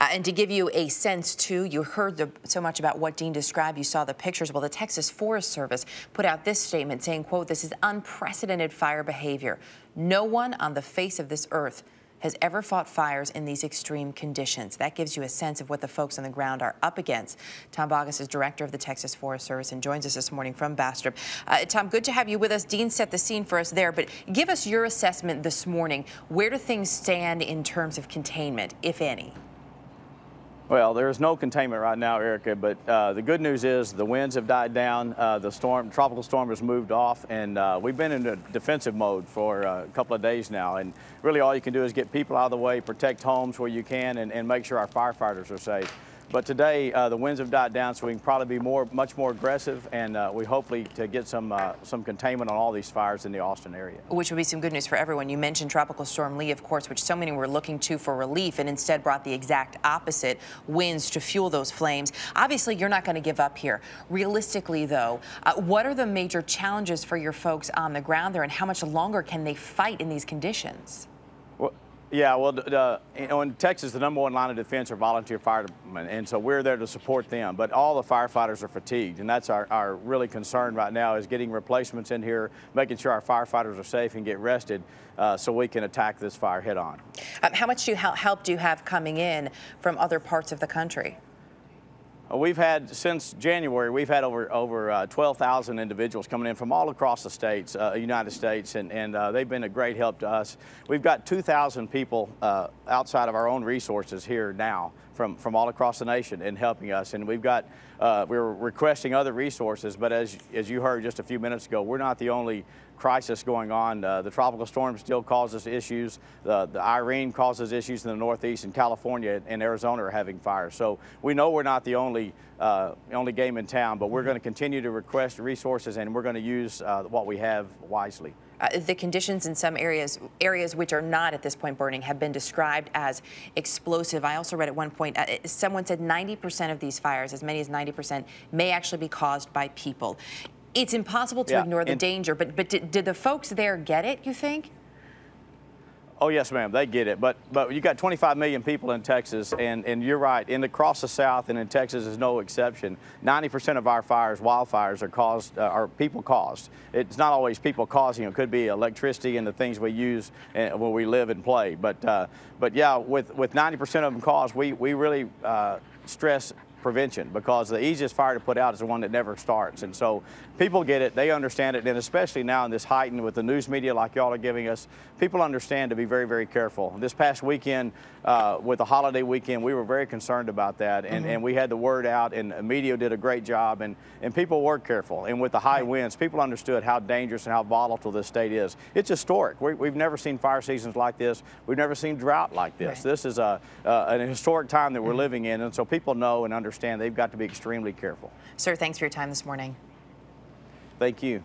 And to give you a sense, too, you heard so much about what Dean described. You saw the pictures. Well, the Texas Forest Service put out this statement saying, quote, "This is unprecedented fire behavior. No one on the face of this earth has ever fought fires in these extreme conditions." That gives you a sense of what the folks on the ground are up against. Tom Boggus is director of the Texas Forest Service and joins us this morning from Bastrop. Tom, good to have you with us. Dean set the scene for us there, but give us your assessment this morning. Where do things stand in terms of containment, if any? Well, there's no containment right now, Erica, but the good news is the winds have died down, the tropical storm has moved off, and we've been in a defensive mode for a couple of days now. And really all you can do is get people out of the way, protect homes where you can, and make sure our firefighters are safe. But today, the winds have died down, so we can probably be much more aggressive, and we hopefully to get some containment on all these fires in the Austin area. Which would be some good news for everyone. You mentioned Tropical Storm Lee, of course, which so many were looking to for relief, and instead brought the exact opposite winds to fuel those flames. Obviously, you're not going to give up here. Realistically, though, what are the major challenges for your folks on the ground there, and how much longer can they fight in these conditions? Yeah, well, in Texas, the #1 line of defense are volunteer firemen, and so we're there to support them. But all the firefighters are fatigued, and that's our really concern right now is getting replacements in here, making sure our firefighters are safe and get rested so we can attack this fire head on. How much help do you have coming in from other parts of the country? We've had, since January, we've had over 12,000 individuals coming in from all across the states, United States, and they've been a great help to us. We've got 2,000 people outside of our own resources here now from all across the nation and helping us. And we've got, we're requesting other resources, but as you heard just a few minutes ago, we're not the only crisis going on. The tropical storm still causes issues. The Irene causes issues in the Northeast, and California and Arizona are having fires. So we know we're not the only game in town, but we're going to continue to request resources, and we're going to use what we have wisely. The conditions in some areas which are not at this point burning, have been described as explosive. I also read at one point, someone said 90% of these fires, as many as 90%, may actually be caused by people. It's impossible to ignore the danger, but did the folks there get it, you think? Oh, yes, ma'am, they get it. But you got 25 million people in Texas, and you're right, across the South and in Texas is no exception. 90% of our fires, wildfires, are people caused. It's not always people causing. It could be electricity and the things we use where we live and play. But yeah, with 90% of them caused, we really stress prevention, because the easiest fire to put out is the one that never starts. And so people get it, they understand it, and especially now in this heightened with the news media like y'all are giving us, people understand to be very, very careful. This past weekend, with the holiday weekend, we were very concerned about that, and we had the word out, and the media did a great job, and people were careful. And with the high winds, people understood how dangerous and how volatile this state is. It's historic. We've never seen fire seasons like this. We've never seen drought like this. This is an historic time that we're living in, and so people know and understand they've got to be extremely careful. Sir, thanks for your time this morning. Thank you.